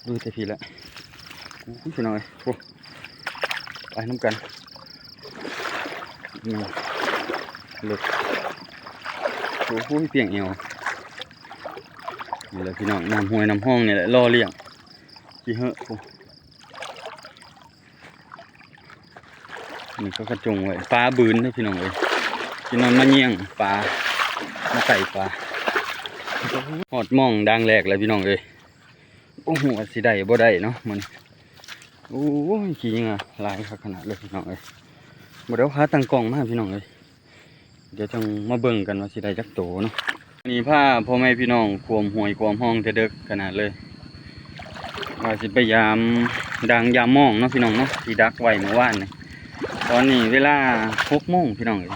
ดูแต่ทีละกูพี่น้อยโอ้ไปน้ำกันนี่เลิกโอ้โหเปียงเอวนี่แหละพี่น้องน้ำห้วยน้ำห้องนี่แหละล่อเลี้ยงที่เหอะโอ้นี่ก็กระจงไว้ปลาบืนนะพี่น้องเลยพี่น้องมาเยี่ยงปลามาใส่ปลาหอดม่องดังแรกเลยพี่น้องเลยโอ้โหสิได้บ่ได้เนาะมันโอ้ยขี้ยังอะลายขนาดเลยพี่น้องเลยบ่ได้พาตั้งกล้องมาพี่น้องเลยเดี๋ยวจังมาเบิ่งกันว่าสิได้จักโตเนาะนี่ผ้าพ่อแม่พี่น้องควมห่วยควมห้องจะเด็กขนาดเลยว่าสิไปยามดังยามม่องเนาะพี่น้องเนาะที่ดักไว้เมื่อวานนี่ตอนนี้เวลา6 โมงพี่น้องเลย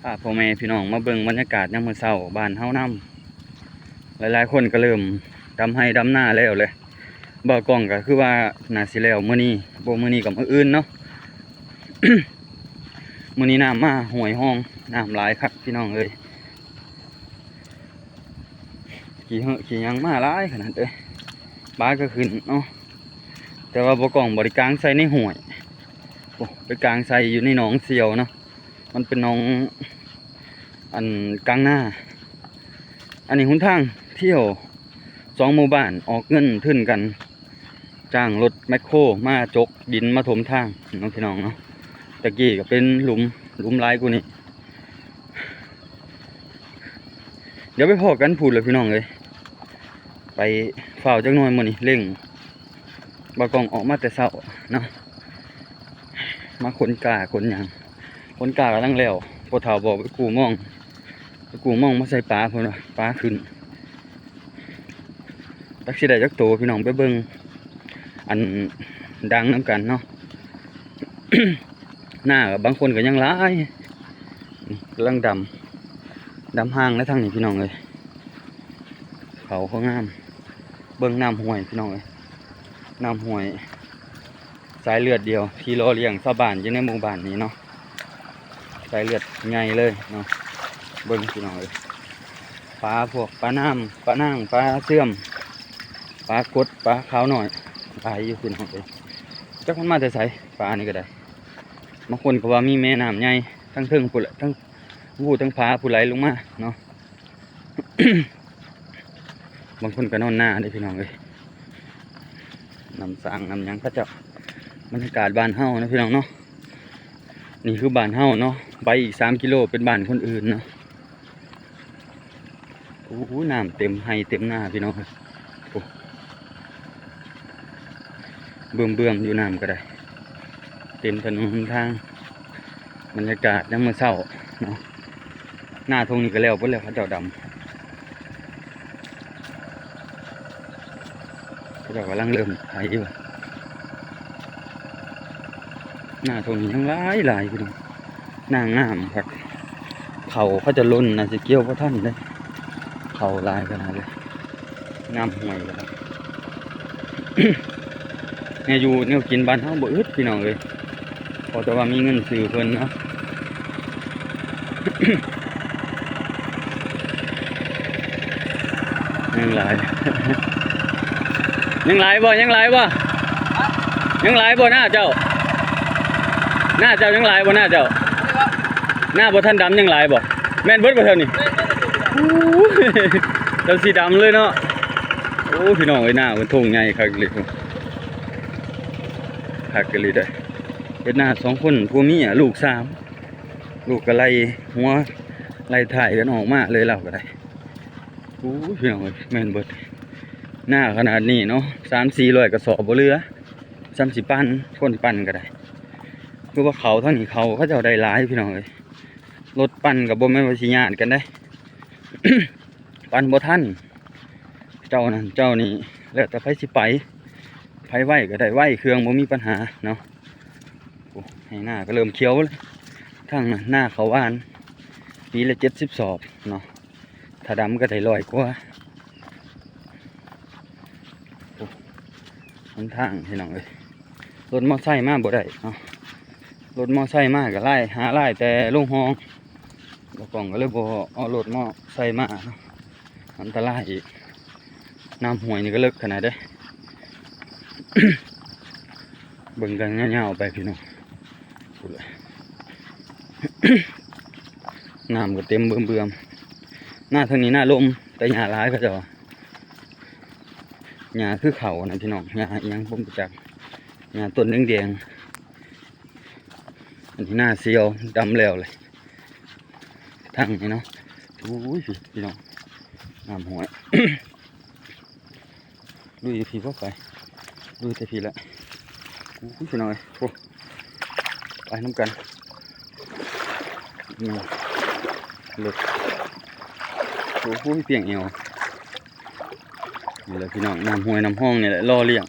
ผ้าพ่อแม่พี่น้องมาเบิ่งบรรยากาศยามมื้อเช้าบ้านเฮานํหลายๆคนก็เริ่มดำให้ดำหน้าแล้วเลยบ่กล้องก็คือว่าน่าสิแล้วมื้อนี้บ่มื้อนี้กับมื้ออื่นเนาะ มื้อนี้น้ำมาห่วยห้องน้ำหลายคักพี่น้องเอ้ยขี่เหอะขี่ยังมาหลายขนาดเอ้ยปลาก็ขึ้นเนาะแต่ว่าบ่กล้องบริการใส่ในห่วยโอ้ไปกลางใส่อยู่ในหนองเสียวเนาะมันเป็นหนองอันกลางหน้าอันนี้หนทางเที่ยว2 หมู่บ้านออกเงินทึ่นกันจ้างรถแมคโครมาจกดินมาถมทางน้องพี่น้องเนาะตะกี้ก็เป็นหลุมหลายกูนี่เดี๋ยวไปพอกันพูดเลยพี่น้องเลยไปเฝ้าจักหน่อยมื้อนี้เร่งบ่กล้องออกมาแต่เช้าเนาะมาขนกาขนหยังขนกากำลังแล้วพ่อเฒ่าบอกไปกูม่องมาใส่ปลาพุ่นว่าปลาขึ้นตักสิได้จักโตพี่น้องไปเบิ่งอันดังน้ำกันเนาะ หน้ากับบางคนก็ยังร้ายกำลังดำห้างและทางนี้พี่น้องเลยเขางามเบิ่งน้ำห้วยพี่น้องเลยน้ำห้วยสายเลือดเดียวที่รอเลี้ยงชาวบ้านอยู่ในหมู่บ้านนี้เนาะสายเลือดใหญ่เลยเนาะเบิ่งพี่น้องเลยปลาพวกปลาน้ำปลานางปลาเสื่อมปลากดปลาขาวหน่อยปลาอยู่พี่น้องเลยจักมันมาแต่ไสปลานี่ก็ได้บางคนก็ว่ามีแม่น้ำใหญ่ทั้งเทิงผู้ละทั้งวูทั้งผาผู้ไหลลงมาเนาะ บางคนก็นอนหน้าได้พี่น้องเลยน้ำสางน้ำยังพระเจ้าบรรยากาศบ้านเฮานะพี่น้องเนาะนี่คือบ้านเฮาเนาะไปอีก3 กิโลเป็นบ้านคนอื่นเนาะโอ้โหน้ำเต็มให้เต็มหน้าพี่น้องเบื่อมอยู่น้ำก็ได้เต็มถนนทางบรรยากาศยามมื้อเช้าเนาะหน้าทงนี่ก็แล้วเพิ่นแล้วเขาเจ้าดำเขาเจ้ากำลังเริ่มไถอยู่หน้าทงนี้ยังหลายพี่น้องนางงามครับเขาจะล้นน่ะสิเกี่ยวบ่ทันเลยเขาหลายขนาดเลยงามห่วยเลยครับ เนี่ยอยู่เนี่ยกินบ้านเฮาบ่อึดพี่น้องเลยพอแต่ว่ามีเงินซื้อเพิ่นเนาะ ยังหลาย ยังหลายบ่หน้าเจ้ายังหลายบ่หน้าเจ้าหน้าบ่ทันดำยังหลายบ่แม่นเบิดบ่เท่านี้เจ้าสีดำเลยเนาะโอ้พี่น้องเอ้ยหน้ามันทุ่งใหญ่คักเลยคักกันเลยได้เฮ็ดหน้า2 คนผัวเมียลูก3ลูกก็ไล่หัวไล่ถ่ายกันออกมาเลยเราก็ได้โอ้พี่น้องเอ้ยแม่นเบิดหน้าขนาดนี้เนาะ300-400 กระสอบบ่เหลือ30 ปั้นคนปั้นก็ได้คือว่าเขาเท่านี้เขาเจ้าได้หลายพี่น้องเอ้ยรถปั้นก็บ่แม่นว่าสิญาติกันได้ ปั้นบ่ทันเจ้านี่แล้วแต่ไผสิไปไผไหวก็ได้ไหวเครื่องบ่มีปัญหาเนาะโอ้ให้หน้าก็เริ่มเขียวแล้วทั้งหน้าเขาหวานปีละ70 สอบเนาะถ้าดำก็ได้100 กว่าโอ้มันทางพี่น้องเอ้ยรถมอไซค์มาบ่ได้เนาะรถมอไซค์มาก็ไล่หาไล่แต่ลงห้องบ่กล้องก็เลยบ่เอารถมอไซค์มาเนาะอันตรายอีกน้ำห้วยนี่ก็เลิกขนาดเด้ เบิ่งกันเงาๆไปพี่น้องพูดเลย น้ำก็เต็มเบิ่มๆหน้าทางนี้หน้าลมแต่หญ้าร้ายก็จะหญ้าคือเขานะพี่น้องหญ้าอีหยังผมรู้จักหญ้าต้นแดงๆอันนี้หน้าเซียวดำแล้วเลยทางนี้เนาะโอ้ยพี่น้องน้ำห้วย ดูอีพีพวกไปดูแต่พีละโอ้ยพี่น้องโอ้ไปน้ำกันนี่เลิกโอ้โหเปียงเอวนี่แหละพี่น้องน้ำห้วยน้ำห้องนี่แหละล่อเลี้ยง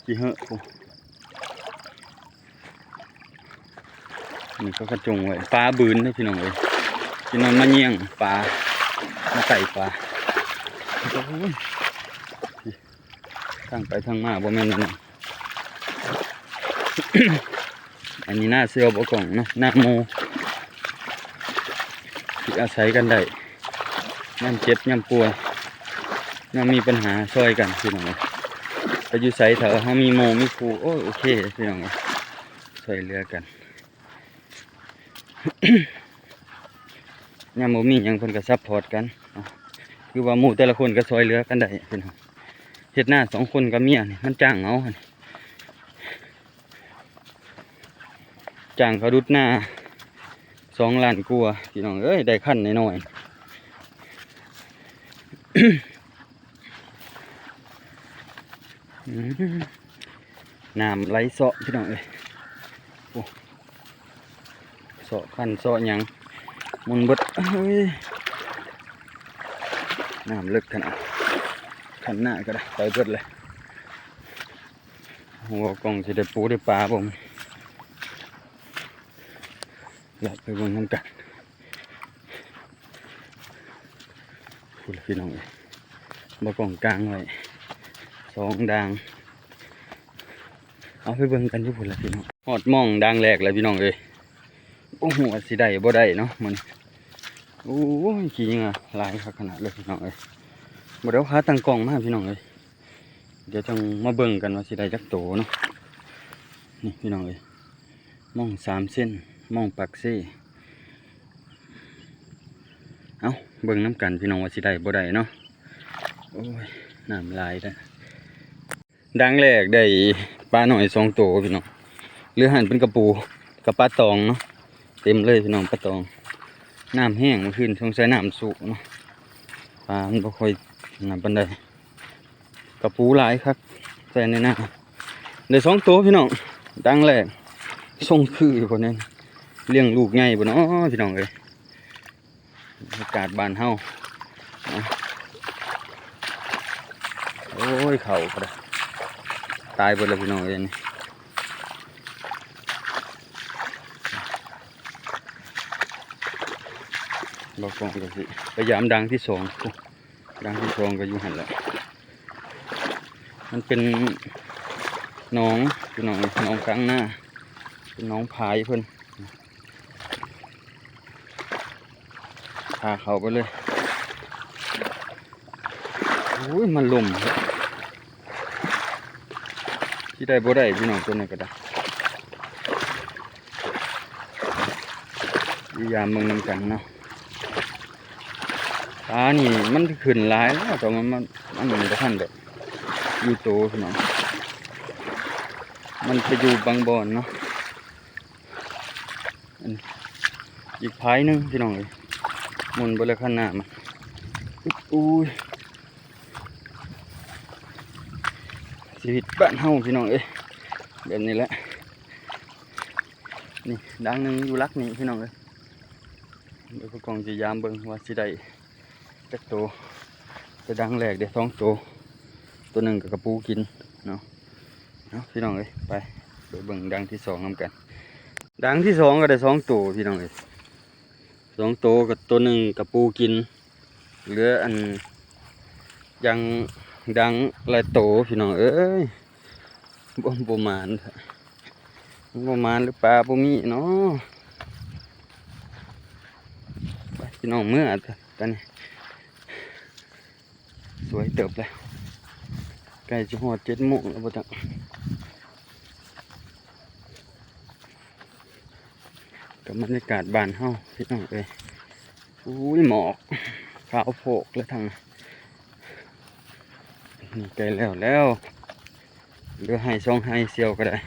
ที่เหอะโอ้นี่ก็กระจงไว้ปลาบืนนะพี่น้องเอ้ยพี่น้องมาเยี่ยงปลามาใส่ปลาโอ้ยทางไปทางมาบ่แม่นนั่น อันนี้หน้าเซียวบ่กล่องเนาะหน้าโมที่อาศัยกันได้ย่ำเจ็บย่ำป่วยย่ำมีปัญหาช่วยกันพี่น้องไปอยู่ไสเถอะเขามีโมมีครูโอ้โอเคพี่น้องช่วยเหลือกัน ย่ำโมมีอย่างคนก็ซัพพอร์ตกันคือว่าหมู่แต่ละคนก็ช่วยเหลือกันได้พี่น้องเฮ็ดหน้า2 คนกับเมียนี่มันจ้างเอาจ้างเขาดุดหน้า2 ล้านกว่าพี่น้องเอ้ยได้ขั้นน้อยๆน้ำไหลเสาะพี่น้องเอ้ยโอ้เสาะขั้นเสาะหยังมุนเบิดเฮ้ยน้ำลึกขนาดขันหน้าก็ได้ไปเบิดเลยหัวกล่องจะได้ปูได้ปลาผมอยากไปบนน้ำกันพูดพี่น้องเลยบ่กล่องกลางไว้2 ด่างเอาไปเบิ่งกันที่พูดละพี่น้องหอดม่องด่างแรกเลยพี่น้องเลยโอ้โหสิได้บ่ได้เนาะมันโอ้ยขี้ยังอ่ะลายขนาดเลยพี่น้องเลยบ่ได้เอาขาตั้งกล่องมาพี่น้องเลยเดี๋ยวจังมาเบิ่งกันว่าสิได้จักโตเนาะนี่พี่น้องเลยม่อง3 เส้นม่องปักเซ่เอาเบิ่งน้ำกันพี่น้องว่าสิได้บ่ได้เนาะโอ้ยน้ำลายได้ดังแรกได้ปลาหน่อย2 ตัวพี่น้องเรือหันเป็นกระปูกับปลาตองเนาะเต็มเลยพี่น้องปลาตองน้ำแห้งขึ้นช่วงใช้น้ำสูงเนาะปลามันบ่ค่อยน้ำปานใดกระปูหลายครับใส่ในน้ำได้2 ตัวพี่น้องดังแรกส่งคืออยู่คนนั้นเลี้ยงลูกใหญ่บ่เนาะพี่น้องเอ้ยอากาศบ้านเฮาโอ้ยเข่าก็ได้ตายหมดเลยพี่น้องเอ้ยนี่บอกกองกันสิพยายามดังที่ 2ดังที่ 2ก็อยู่หันแหละมันเป็นน้องพี่น้องน้องกลางหน้าเป็นน้องพายเพิ่นพาเขาไปเลยโอ้ยมันลมที่ได้บ่ได้พี่น้องตัวนี้ก็ได้พยายามมึงนำกันเนาะปลานี่มันขึ้นหลายแล้วแต่มันเหมือนกับท่านแบบอยู่โตพี่น้องมันไปอยู่บางบ่อนเนาะอีกพายนึงพี่น้องเลยมุนบริขนาดมันอุ้ยชีวิตบ้านเฮาพี่น้องเอ้ยแบบนี้แหละนี่ดังหนึ่งอยู่ลักนี่พี่น้องเอ้ยเดี๋ยวกองจะยามเบิ่งว่าสิได้จักโตจะดังแรกเดี๋ยว2 ตัวหนึ่งกับกระปูกินเนาะพี่น้องเอ้ยไปเดี๋ยวเบิ่งดังที่ 2นำกันดังที่ 2ก็ได้2 ตัวพี่น้องเอ้ย2 ตัวกับตัวหนึ่งกับปูกินเหลืออันยังดังหลายโตพี่น้องเอ้ยบ่มานหรือปลาบ่มีเนาะไปพี่น้องเมื่อตอนนี้สวยเติบเลย ใกล้จะฮอด7 โมงแล้วบ่จักกับบรรยากาศบ้านเฮาพี่น้องเอ้ยอุ้ยหมอกขาวโพกแล้วทางนี่ใกล้แล้วเหลือให้2ให้เสียวก็ได้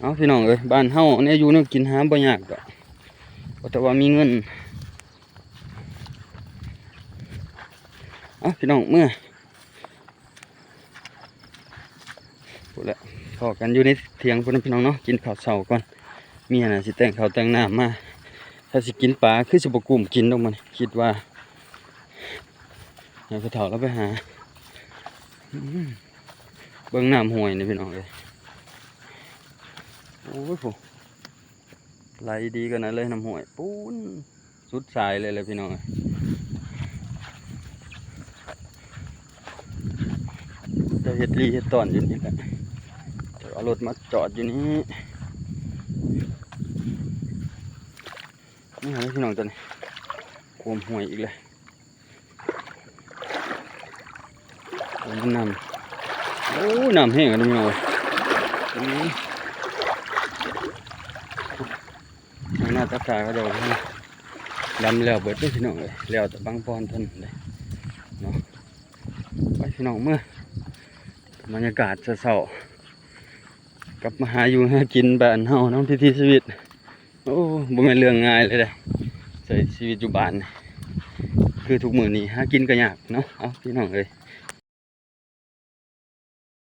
เอาพี่น้องเอ้ยบ้านเฮาเนี่ยอยู่เนี่ยกินหาบ่ยากดอกแต่ว่ามีเงินเอาพี่น้องเมื่อพูดแล้วพอกันอยู่ในเถียงพุ่นพี่น้องเนาะกินข้าวเช้าก่อนมีอันน่ะสิแต่งข้าวแต่งน้ำมาถ้าสิกินปลาคือสิบ่กุ้มกินดอกมันคิดว่าให้ผู้เฒ่าเราไปหาเบิ่งน้ำห้วยนี่พี่น้องเอ้ยโอ้ยโหไหลดีกันนะเลยน้ำห้วยปูนสุดสายเลยพี่น้องจะเฮ็ดรีเฮ็ดตอนอยู่นี่แหละจะเอารถมาจอดอยู่นี่นี่หาพี่น้องตัวนี้โคมห้วยอีกเลยน้ำโอ้น้ำแห้งกันพี่น้องหน้าตาตาก็จะดำแล้วเบิดด้วยพี่น้องเลยแล้วแต่บางปอนท่านเลยเนาะไปพี่น้องเมื่อบรรยากาศเศร้าๆกลับมาหาอยู่หากินบ้านเฮาน้องที่ชีวิตโอ้บ่แม่นเรื่องง่ายเลยเด้ใช้ชีวิตอยู่บ้านคือทุกมื้อนี้หากินก็ยากเนาะเอาพี่น้องเลย